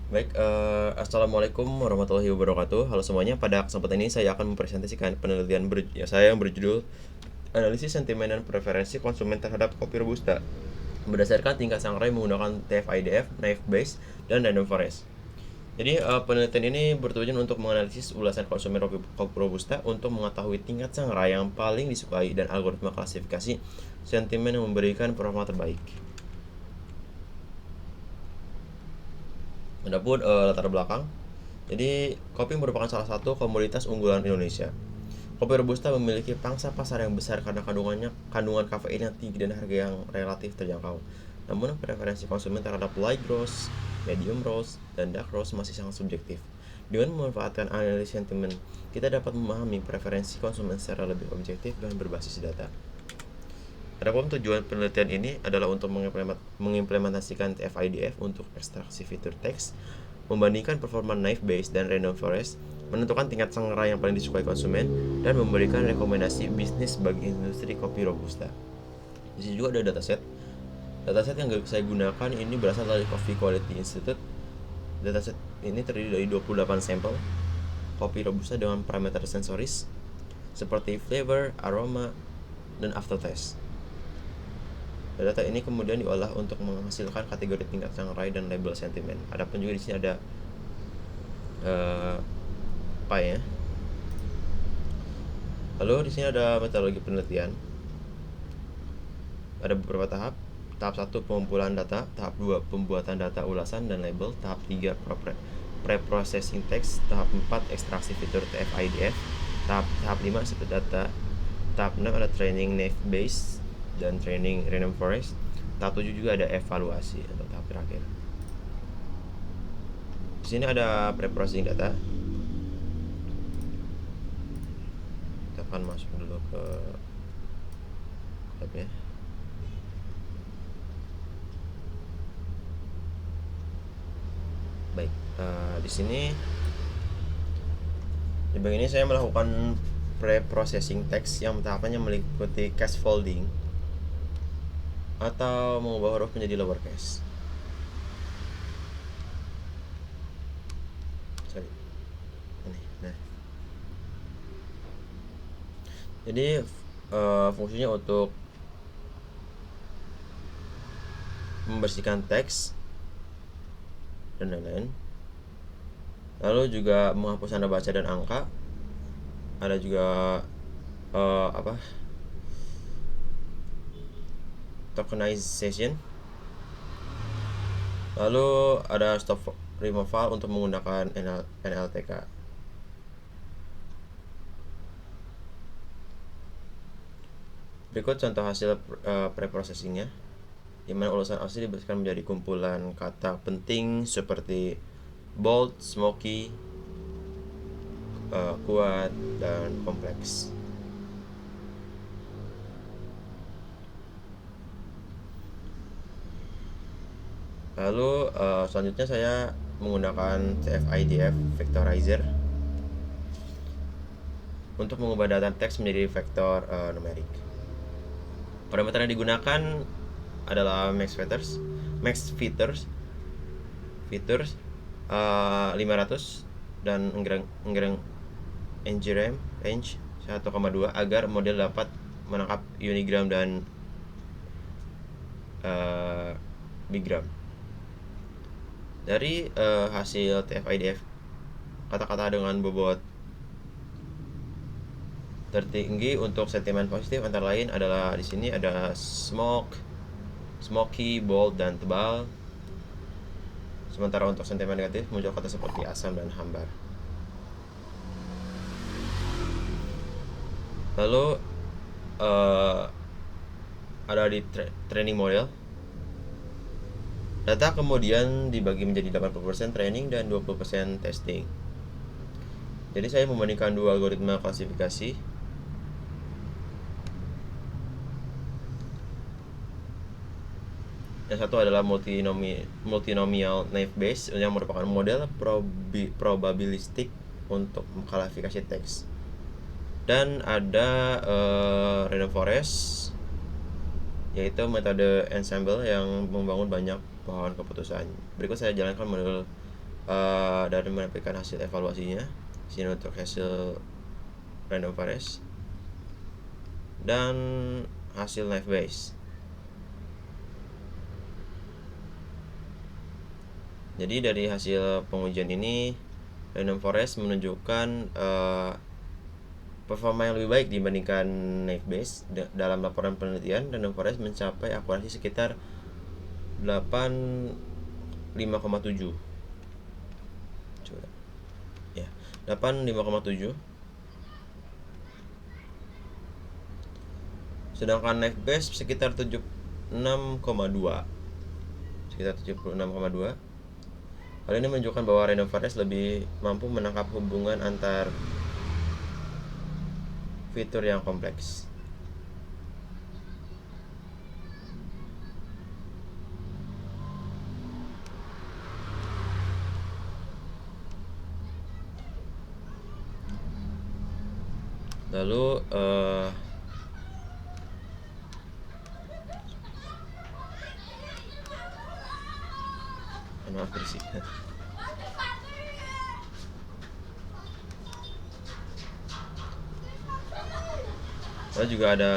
Baik, assalamualaikum warahmatullahi wabarakatuh. Halo semuanya. Pada kesempatan ini saya akan mempresentasikan penelitian saya yang berjudul Analisis Sentimen dan Preferensi Konsumen Terhadap Kopi Robusta berdasarkan tingkat sangrai menggunakan TF-IDF, Knife Base, dan Random Forest. Jadi penelitian ini bertujuan untuk menganalisis ulasan konsumen kopi Robusta untuk mengetahui tingkat sangrai yang paling disukai dan algoritma klasifikasi sentimen yang memberikan performa terbaik. Adapun latar belakang, jadi kopi merupakan salah satu komoditas unggulan Indonesia. Kopi robusta memiliki pangsa pasar yang besar karena kandungan kafein yang tinggi dan harga yang relatif terjangkau. Namun preferensi konsumen terhadap light roast, medium roast, dan dark roast masih sangat subjektif. Dengan memanfaatkan analisis sentimen, kita dapat memahami preferensi konsumen secara lebih objektif dan berbasis data. Adapun tujuan penelitian ini adalah untuk mengimplementasikan TF-IDF untuk ekstraksi fitur teks, membandingkan performa Knife Base dan Random Forest, menentukan tingkat sangrai yang paling disukai konsumen, dan memberikan rekomendasi bisnis bagi industri kopi robusta. Di sini juga ada dataset. Dataset yang saya gunakan ini berasal dari Coffee Quality Institute. Dataset ini terdiri dari 28 sampel kopi robusta dengan parameter sensoris seperti flavor, aroma, dan aftertaste. Data ini kemudian diolah untuk menghasilkan kategori tingkat sangrai dan label sentimen. Adapun juga di sini ada pie ya. Lalu di sini ada metodologi penelitian. Ada beberapa tahap. Tahap 1 pengumpulan data, tahap 2 pembuatan data ulasan dan label, tahap 3 pre-processing text, tahap 4 ekstraksi fitur TF-IDF, tahap 5 set data, tahap 6 ada training Knife Base dan training Random Forest, tahap 7 juga ada evaluasi atau tahap terakhir. Di sini ada pre-processing data. Kita akan masuk dulu ke tabnya. Baik, di sini di bagian ini saya melakukan pre-processing text yang tahapannya meliputi case folding atau mengubah huruf menjadi lowercase. Nah, jadi fungsinya untuk membersihkan teks dan lain-lain. Lalu juga menghapus tanda baca dan angka. Ada juga tokenization. Lalu ada stop removal untuk menggunakan NLTK. Berikut contoh hasil preprocessingnya, di mana ulasan asli dibersihkan menjadi kumpulan kata penting seperti bold, smoky, kuat, dan kompleks. Lalu selanjutnya saya menggunakan TF-IDF vectorizer untuk mengubah data teks menjadi vektor numerik. Parameter yang digunakan adalah max features 500 dan engrang range 1,2 agar model dapat menangkap unigram dan bigram. Dari hasil TF-IDF, kata-kata dengan bobot tertinggi untuk sentimen positif antara lain adalah di sini ada smoky, bold, dan tebal. Sementara untuk sentimen negatif muncul kata seperti asam dan hambar. Lalu ada di training model. Data kemudian dibagi menjadi 80% training dan 20% testing. Jadi saya membandingkan dua algoritma klasifikasi. Yang satu adalah multinomial Knife Base yang merupakan model probabilistik untuk klasifikasi teks. Dan ada Random Forest, yaitu metode ensemble yang membangun banyak pohon keputusan. Berikut saya jalankan model dan menampilkan hasil evaluasinya. Sini untuk hasil random forest dan hasil knife base. Jadi dari hasil pengujian ini, random forest menunjukkan performa yang lebih baik dibandingkan knife base. Dalam laporan penelitian, random forest mencapai akurasi sekitar 5,7. Coba. Ya, 5,7. Sedangkan knife base sekitar 76,2. Hal ini menunjukkan bahwa random forest lebih mampu menangkap hubungan antar fitur yang kompleks. Lalu maaf bersih. Lalu juga ada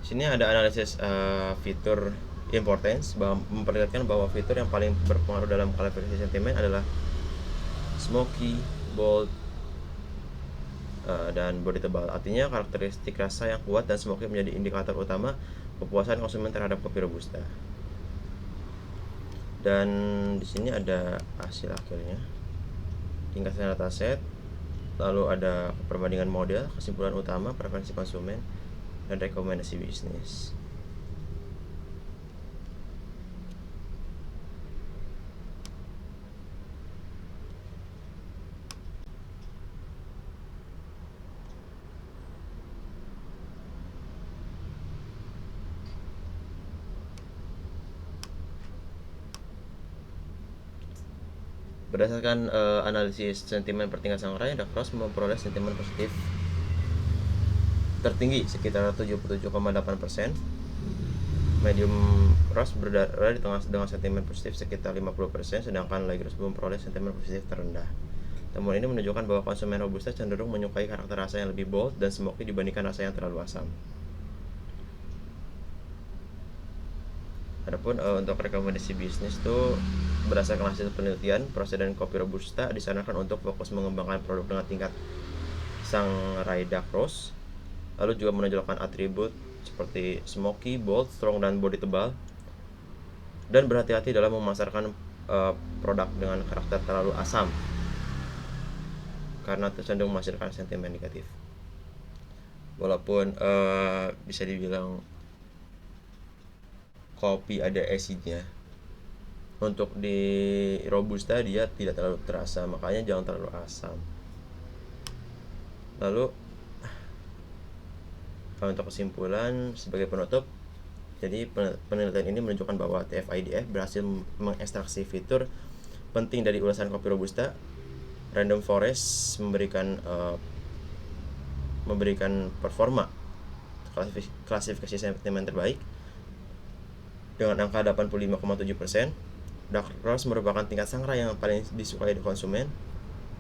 sini ada analisis fitur importance, memperlihatkan bahwa fitur yang paling berpengaruh dalam klasifikasi sentimen adalah smoky, bold, dan body tebal. Artinya karakteristik rasa yang kuat dan smoky menjadi indikator utama kepuasan konsumen terhadap kopi robusta. Dan di sini ada hasil akhirnya, tingkat dataset, lalu ada perbandingan model, kesimpulan utama, preferensi konsumen, dan rekomendasi bisnis. Berdasarkan analisis sentimen per tingkat sangrai, Dark Roast memperoleh sentimen positif tertinggi sekitar 77,8%. Medium roast berada di tengah dengan sentimen positif sekitar 50%, sedangkan light roast memperoleh sentimen positif terendah. Temuan ini menunjukkan bahwa konsumen robusta cenderung menyukai karakter rasa yang lebih bold dan smoky dibandingkan rasa yang terlalu asam. Adapun untuk rekomendasi bisnis itu berdasarkan hasil penelitian, Presiden Kopi Robusta disarankan untuk fokus mengembangkan produk dengan tingkat sangrai dark roast, lalu juga menonjolkan atribut seperti smoky, bold, strong, dan body tebal, dan berhati-hati dalam memasarkan produk dengan karakter terlalu asam karena cenderung menghasilkan sentimen negatif. Walaupun bisa dibilang kopi ada acidnya, untuk di robusta dia tidak terlalu terasa, makanya jangan terlalu asam. Lalu untuk kesimpulan sebagai penutup, jadi penelitian ini menunjukkan bahwa TF-IDF berhasil mengekstraksi fitur penting dari ulasan kopi robusta. Random forest memberikan performa klasifikasi sentimen terbaik dengan angka 85,7%. Dark roast merupakan tingkat sangrai yang paling disukai konsumen,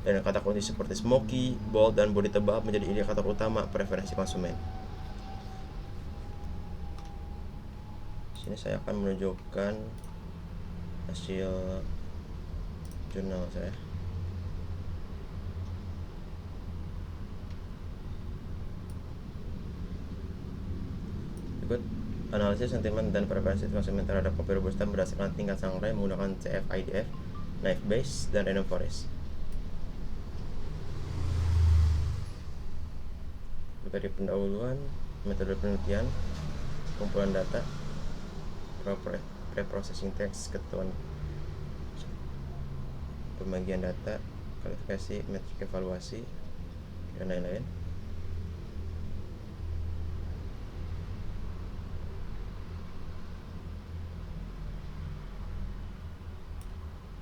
dan kata kunci seperti smoky, bold, dan body tebal menjadi indikator utama preferensi konsumen. Sini saya akan menunjukkan hasil jurnal saya. Berikut analisis sentimen dan preferensi konsumen terhadap kopi robusta berdasarkan tingkat sangrai menggunakan CF-IDF, knife base, dan random forest. Dari pendahuluan, metode penelitian, kumpulan data, pre-processing text, ketentuan pembagian data, kualifikasi, metrik evaluasi, dan lain-lain.